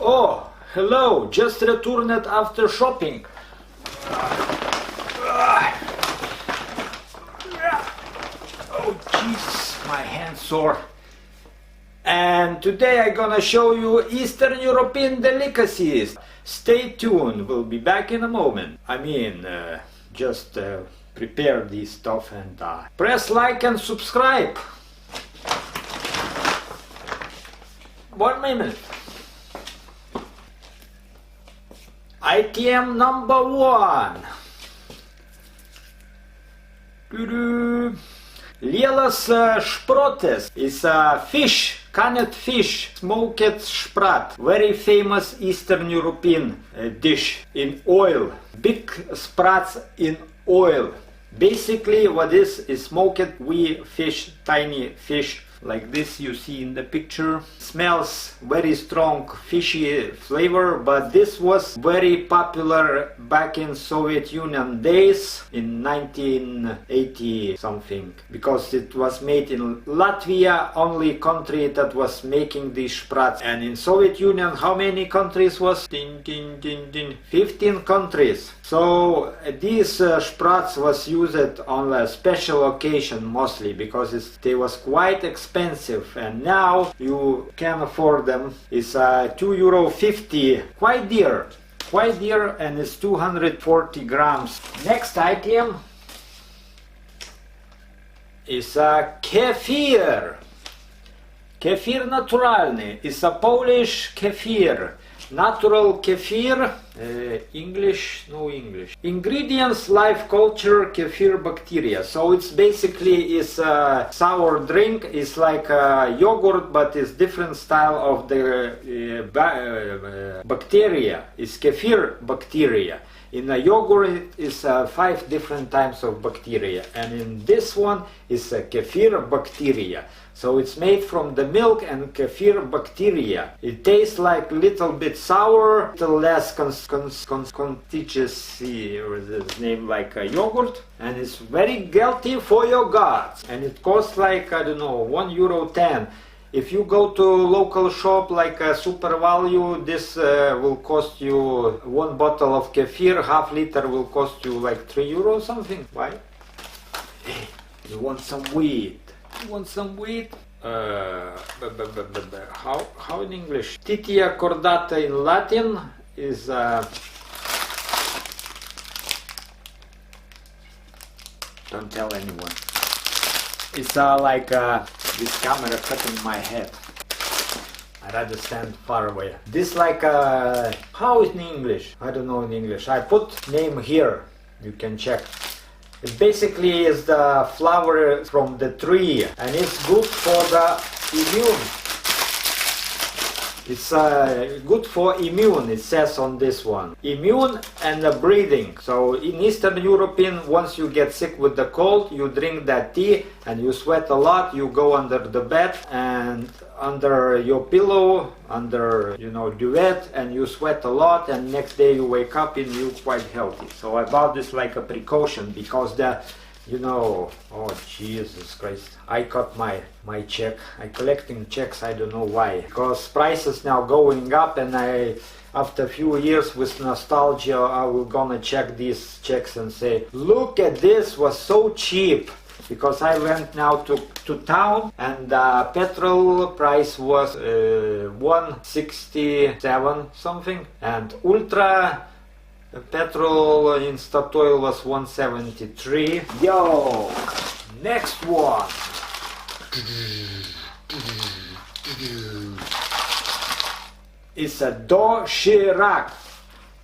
Oh, hello, just returned after shopping. Oh jeez, my hand's sore. And today I'm gonna show you Eastern European delicacies. Stay tuned, we'll be back in a moment. Just prepare this stuff and press like and subscribe. 1 minute. Item number 1. Lielas Shproty is a fish, canned fish, smoked Shproty, very famous Eastern European dish in oil. Big sprats in oil. Basically what is smoked wee fish, tiny fish like this you see in the picture. Smells very strong fishy flavor, but this was very popular back in Soviet Union days in 1980 something, because it was made in Latvia, only country that was making these Shproty. And in Soviet Union how many countries was? 15 countries. So these Shproty was used on a special occasion mostly, because they was quite expensive, and now you can afford them. It's €2.50, quite dear, and it's 240 grams. Next item is a Kefir. Kefir naturalny. It's a Polish Kefir. Natural Kefir, English, no English. Ingredients: live culture Kefir bacteria. So it's basically is a sour drink. It's like a yogurt, but it's different style of the bacteria. It's Kefir bacteria. In a yogurt it is 5 different types of bacteria, and in this one is a Kefir bacteria. So it's made from the milk and Kefir bacteria. It tastes like little bit sour, little less contiguous, name like a yogurt, and it's very healthy for your guts. And it costs like, I don't know, €1.10. If you go to local shop like a Super Value, this will cost you 1 bottle of Kefir, half liter will cost you like €3 something. Why? Hey, you want some wheat? You want some wheat? How in English? Titia cordata in Latin is don't tell anyone. It's like this camera cutting my head. I'd rather stand far away. This like how is in English? I don't know in English. I put name here. You can check. It basically is the flower from the tree, and it's good for the immune. It's good for immune, it says on this one. Immune and breathing. So in Eastern European, once you get sick with the cold, you drink that tea and you sweat a lot, you go under the bed and under your pillow, under duvet, and you sweat a lot, and next day you wake up and you're quite healthy. So I bought this like a precaution, because oh Jesus Christ, I got my check. I collecting checks, I don't know why, because prices now going up, and after a few years with nostalgia I will gonna check these checks and say, look at this, was so cheap. Because I went now to town, and petrol price was 167 something, and ultra petrol in Statoil was 173. Yo, next one. It's a Doshyrak.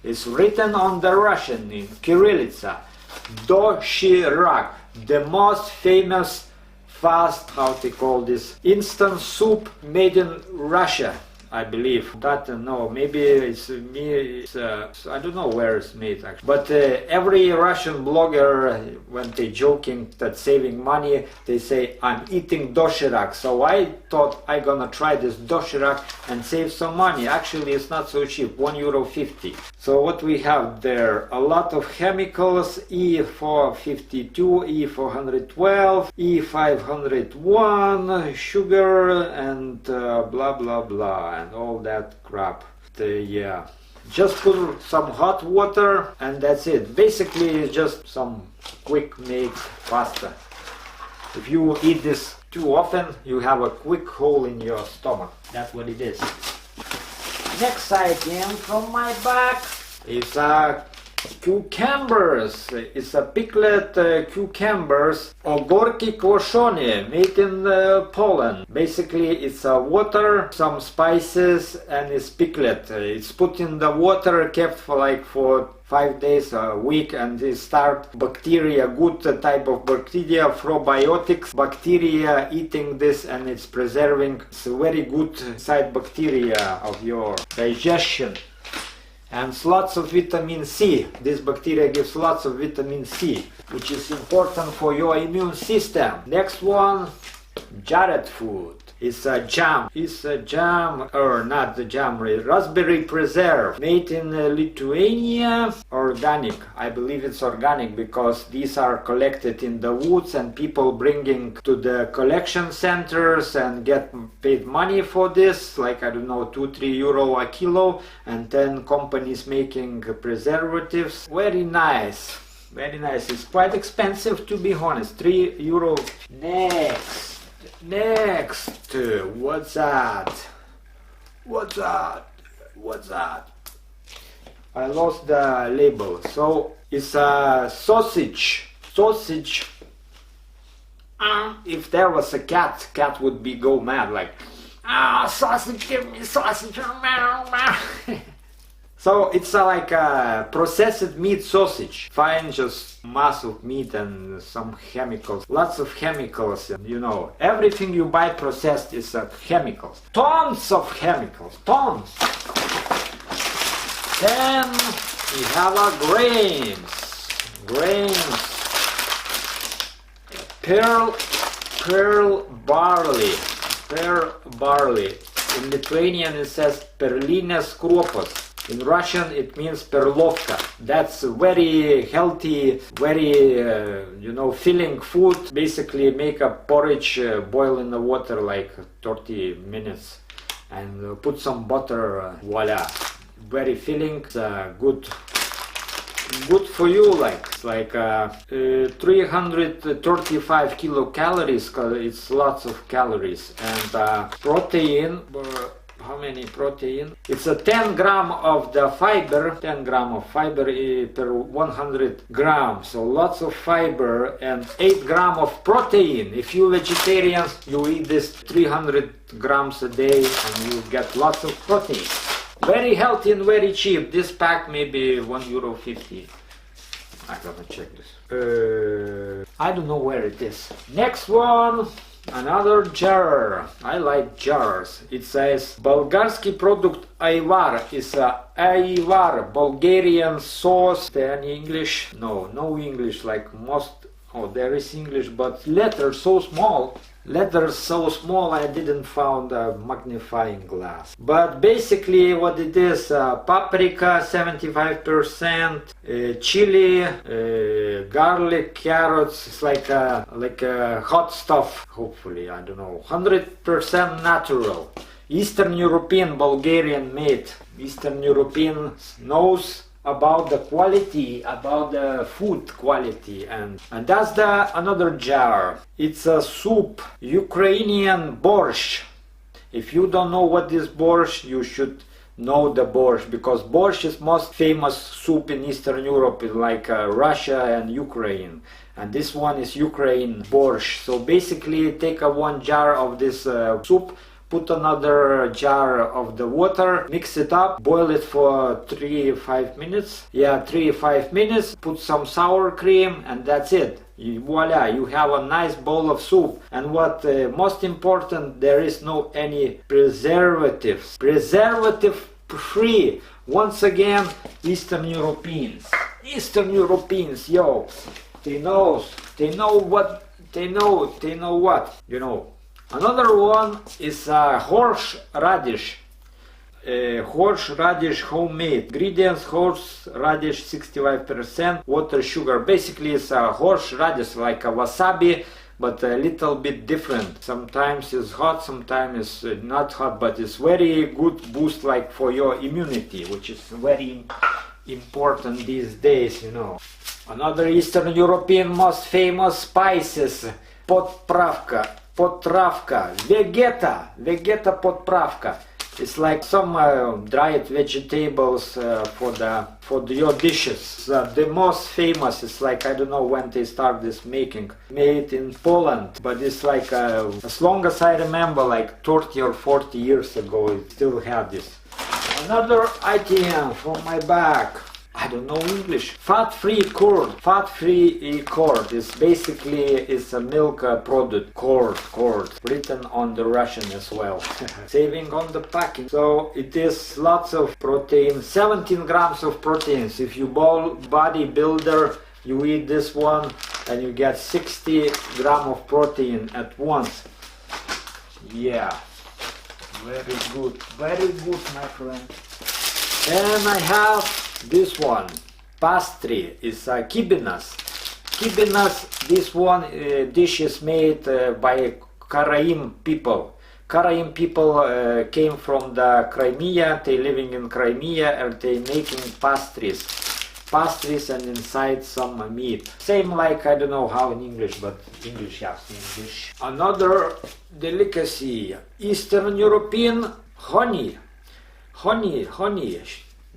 It's written on the Russian in Kirillitsa. Doshyrak. The most famous fast, how they call this, instant soup made in Russia, I believe. That no, maybe it's I don't know where it's made actually. But every Russian blogger, when they joking that saving money, they say I'm eating doshyrak. So I thought I gonna try this doshyrak and save some money. Actually, it's not so cheap, €1.50. So what we have there? A lot of chemicals: E452, E412, E501, sugar, and blah blah blah, and all that crap. yeah, just put some hot water and that's it. Basically it's just some quick made pasta. If you eat this too often, you have a quick hole in your stomach. That's what it is. Next item from my bag is cucumbers. It's a pickled cucumbers, ogórki kwoszone, made in Poland. Basically it's water, some spices, and it's pickled. It's put in the water, kept for 5 days, a week, and they start bacteria, good type of bacteria, probiotics, bacteria eating this, and it's preserving. It's a very good side bacteria of your digestion. And lots of vitamin C. This bacteria gives lots of vitamin C, which is important for your immune system. Next one, jarred food. It's a jam. It's a jam, or not the jam, raspberry preserve, made in Lithuania. Organic. I believe it's organic because these are collected in the woods and people bringing to the collection centers and get paid money for this, like I don't know, 2-3 euro a kilo, and then companies making preservatives. Very nice. Very nice. It's quite expensive, to be honest. 3 euro. Next, what's that? What's that? What's that? I lost the label. So it's a sausage. Sausage. If there was a cat, cat would go mad, like, sausage, give me sausage. So it's like a processed meat sausage. Fine, just mass of meat and some chemicals. Lots of chemicals, you know. Everything you buy processed is chemicals. Tons of chemicals, tons. Then we have our grains. Grains. Pearl barley. Pearl barley. In Lithuanian it says perlinės kruopos. In Russian it means perlovka. That's very healthy, very, filling food. Basically make a porridge, boil in the water like 30 minutes and put some butter, voila. Very filling, good for you, like 335 kilocalories, it's lots of calories. And protein, how many protein? It's a 10 gram of the fiber, 10 gram of fiber per 100 grams. So lots of fiber and 8 gram of protein. If you vegetarians, you eat this 300 grams a day and you get lots of protein. Very healthy and very cheap. This pack maybe €1.50. I gotta check this. I don't know where it is. Next one. Another jar. I like jars. It says Bulgarski product Ajvar. It's a Ajvar, Bulgarian sauce. Any English? No English like most. Oh, there is English, but letters so small. Letters so small I didn't find a magnifying glass. But basically what it is, paprika 75%, chili, garlic, carrots. It's like a hot stuff, hopefully, I don't know. 100% natural. Eastern European, Bulgarian made. Eastern European knows about the quality, about the food quality, and that's another jar. It's a soup, Ukrainian borsch. If you don't know what is borsch, you should know the borsch, because borsch is most famous soup in Eastern Europe, like Russia and Ukraine. And this one is Ukraine borsch. So basically take 1 jar of this soup, put another jar of the water, mix it up, boil it for 3-5 minutes. Yeah, 3-5 minutes, put some sour cream, and that's it. Voila, you have a nice bowl of soup. And what most important, there is no any preservatives. Preservative free. Once again, Eastern Europeans. Eastern Europeans, yo. They know what, you know. Another one is horseradish. Horseradish homemade. Ingredients: horseradish 65%, water, sugar. Basically it's a horseradish, like a wasabi, but a little bit different. Sometimes it's hot, sometimes it's not hot, but it's very good boost like for your immunity, which is very important these days, you know. Another Eastern European most famous spices, potravka, Vegeta potravka. It's like some dried vegetables for your dishes. The most famous is like, I don't know when they start this making. Made in Poland, but it's like as long as I remember, like 30 or 40 years ago, it still had this. Another item from my bag. I don't know English. Fat-free curd. Fat-free curd is basically a milk product. Curd. Written on the Russian as well. Saving on the packing. So it is lots of protein. 17 grams of proteins. If you bodybuilder, you eat this one and you get 60 grams of protein at once. Yeah. Very good, my friend. And I have this one, pastry, is kilbasa. Kilbasa, this one dish is made by Karaim people. Karaim people came from the Crimea, they living in Crimea and they making pastries and inside some meat. Same like, I don't know how in English, but English, yes, English. Another delicacy, Eastern European honey.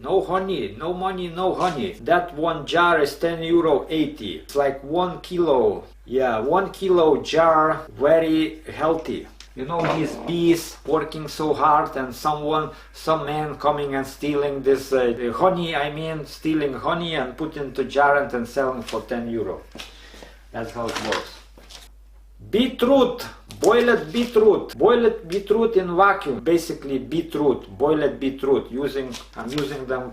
No honey, no money, no honey. That one jar is €10.80. It's like 1 kilo. Yeah, 1 kilo jar, very healthy. You know, these bees working so hard and some man coming and stealing this honey, stealing honey and put into jar and selling for €10. That's how it works. Beetroot, boiled beetroot in vacuum, basically beetroot, boiled beetroot, I'm using them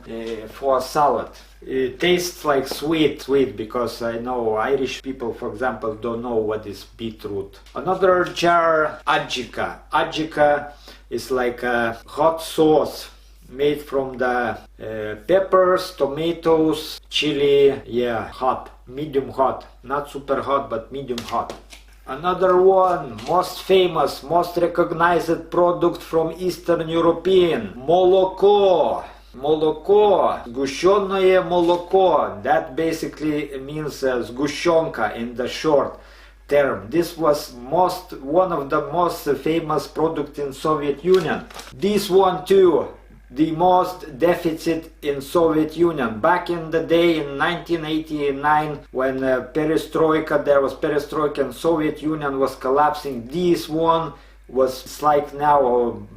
for salad. It tastes like sweet because I know Irish people, for example, don't know what is beetroot. Another jar, Ajica. Ajica is like a hot sauce made from the peppers, tomatoes, chili, yeah, hot, medium hot, not super hot, but medium hot. Another one, most famous, most recognized product from Eastern European, молоко. Sgushyonnoye молоко. That basically means Sgushyonka in the short term. This was one of the most famous products in Soviet Union. This one too, the most deficit in Soviet Union. Back in the day in 1989 when perestroika, there was perestroika and Soviet Union was collapsing, this one was like now,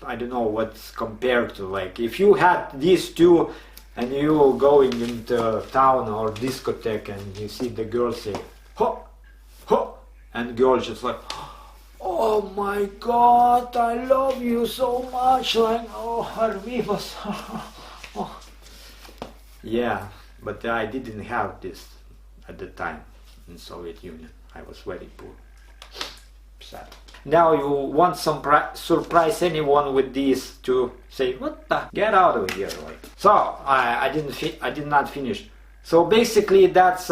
I don't know what's compared to, like if you had these two and you going into town or discotheque and you see the girl say, ho, ho, and girls just like, oh my God, I love you so much, like, oh, Arvy was, oh. Yeah, but I didn't have this at the time in Soviet Union. I was very poor. Sad. Now you want some surprise anyone with these to say, what the, get out of here, like. So I did not finish. So basically that's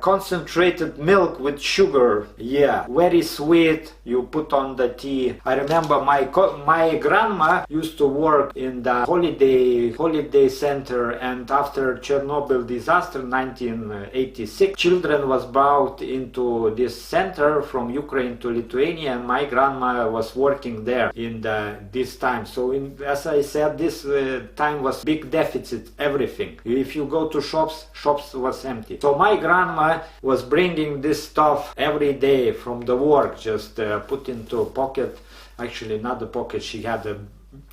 concentrated milk with sugar. Yeah, very sweet. You put on the tea. I remember my grandma used to work in the holiday center, and after Chernobyl disaster 1986, children was brought into this center from Ukraine to Lithuania, and my grandma was working there in this time. So as I said, this time was big deficit, everything. If you go to shops was empty. So my grandma was bringing this stuff every day from the work, just put into a pocket. Actually not the pocket, she had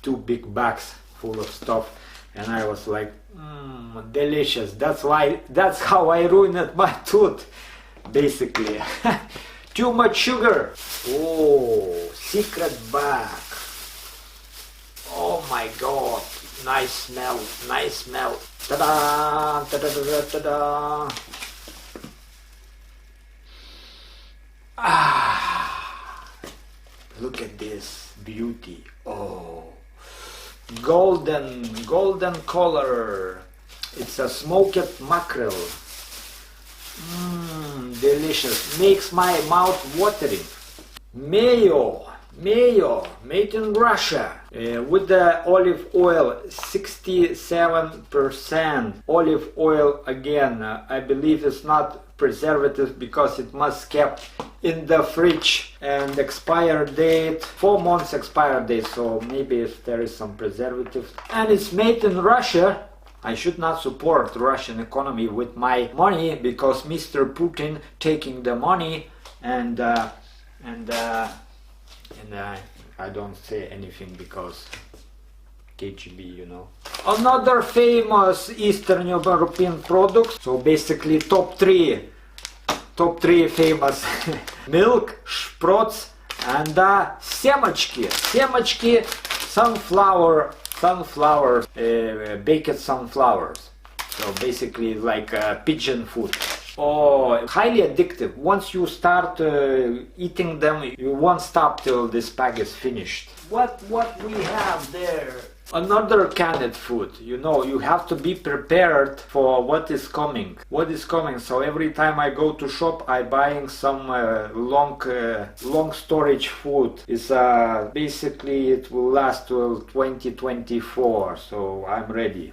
two big bags full of stuff, and I was like, delicious. That's how I ruined my tooth, basically. Too much sugar. Oh, secret bag. Oh my God, nice smell, nice smell. Ta-da! Ta-da-da-da-da-da! Ah! Look at this beauty. Oh! Golden color. It's a smoked mackerel. delicious, makes my mouth watering. Mayo, made in Russia, with the olive oil, 67% olive oil. Again, I believe it's not preservative because it must kept in the fridge, and expire date 4 months expire date, so maybe if there is some preservative. And it's made in Russia. I should not support Russian economy with my money, because Mr. Putin taking the money, and I don't say anything because KGB, you know. Another famous Eastern European products. So basically top three famous milk, Shproty, and семечки, sunflower, baked sunflowers. So basically like pigeon food. Oh, highly addictive. Once you start eating them, you won't stop till this pack is finished. What we have there? Another canned food. You know, you have to be prepared for what is coming. So every time I go to shop, I buying some long storage food. It's basically it will last till 2024. So I'm ready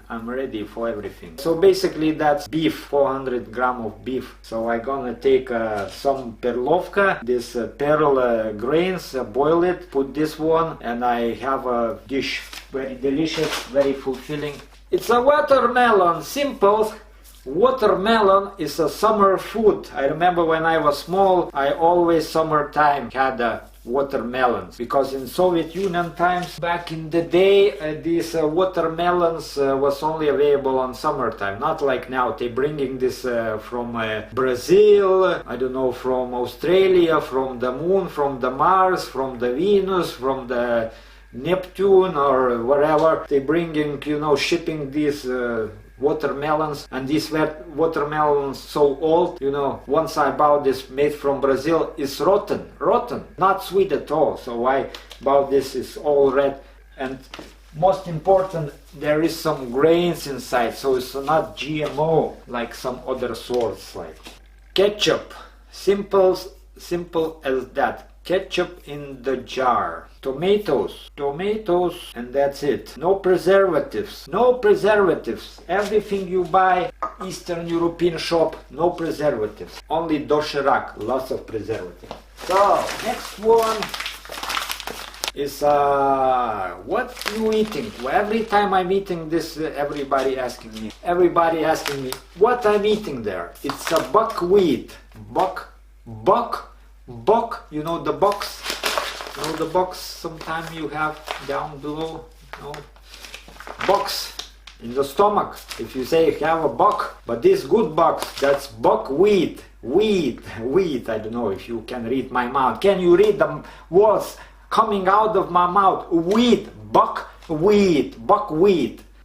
for everything. So basically that's beef, 400 gram of beef. So I gonna take some perlovka, this pearl grains, boil it, put this one, and I have a dish. Very delicious, very fulfilling. It's a watermelon, simple. Watermelon is a summer food. I remember when I was small, I always summertime had watermelons, because in Soviet Union times, back in the day, these watermelons was only available on summertime, not like now. They bringing this from Brazil, I don't know, from Australia, from the moon, from the Mars, from the Venus, from the Neptune or wherever. They bringing, you know, shipping these watermelons, and these watermelons so old, you know, once I bought this made from Brazil, is rotten, not sweet at all. So I bought this, is all red, and most important, there is some grains inside, so it's not GMO like some other sorts. Like ketchup, simple as that. Ketchup in the jar. Tomatoes, and that's it. No preservatives. Everything you buy Eastern European shop, no preservatives. Only Doshyrak, lots of preservatives. So next one is what you eating? Every time I'm eating this, everybody asking me what I'm eating there. It's a buckwheat. Buck, you know the box? You know the box sometimes you have down below? No? Box in the stomach. If you say you have a buck, but this good box, that's buckwheat. Wheat. I don't know if you can read my mouth. Can you read the words coming out of my mouth? Wheat, buckwheat.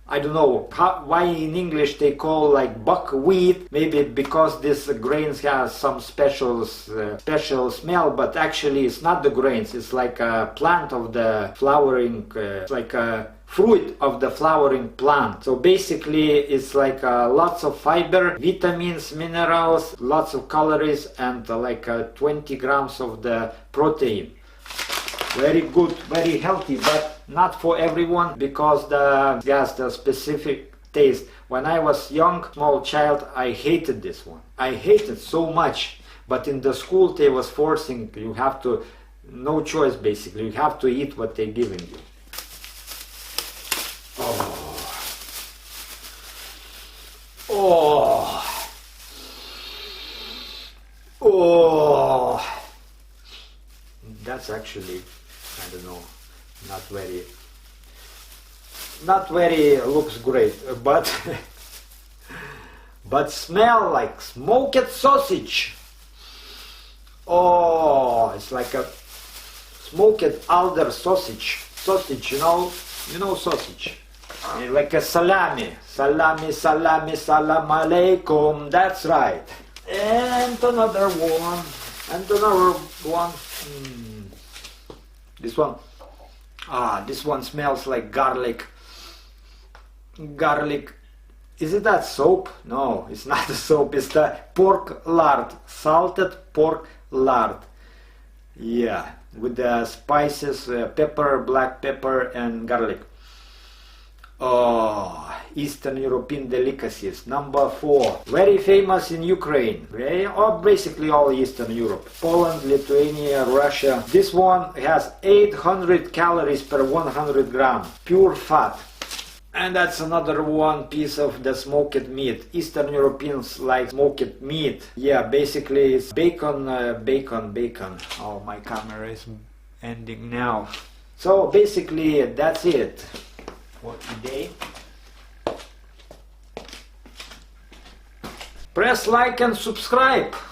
I don't know why in English they call like buckwheat. Maybe because this grains has some special smell, but actually it's not the grains. It's like a plant of the flowering, like a fruit of the flowering plant. So basically it's like lots of fiber, vitamins, minerals, lots of calories, and like 20 grams of the protein. Very good, very healthy, but not for everyone, because the specific taste. When I was young, small child, I hated this one. I hated so much. But in the school they was forcing, you have to, no choice basically, you have to eat what they're giving you. That's actually, I don't know, not very looks great, but but smell like smoked sausage. It's like a smoked alder sausage, you know sausage, like a salami, salam alaikum. That's right. And another one. This one smells like garlic Is it that soap? No, it's not a soap, it's the pork lard, salted pork lard. Yeah, with the spices, pepper, black pepper and garlic. Oh, Eastern European delicacies. Number 4, very famous in Ukraine, or basically all Eastern Europe. Poland, Lithuania, Russia. This one has 800 calories per 100 gram, pure fat. And that's another one piece of the smoked meat. Eastern Europeans like smoked meat. Yeah, basically it's bacon, bacon. Oh, my camera is ending now. So basically that's it for today. Press like and subscribe.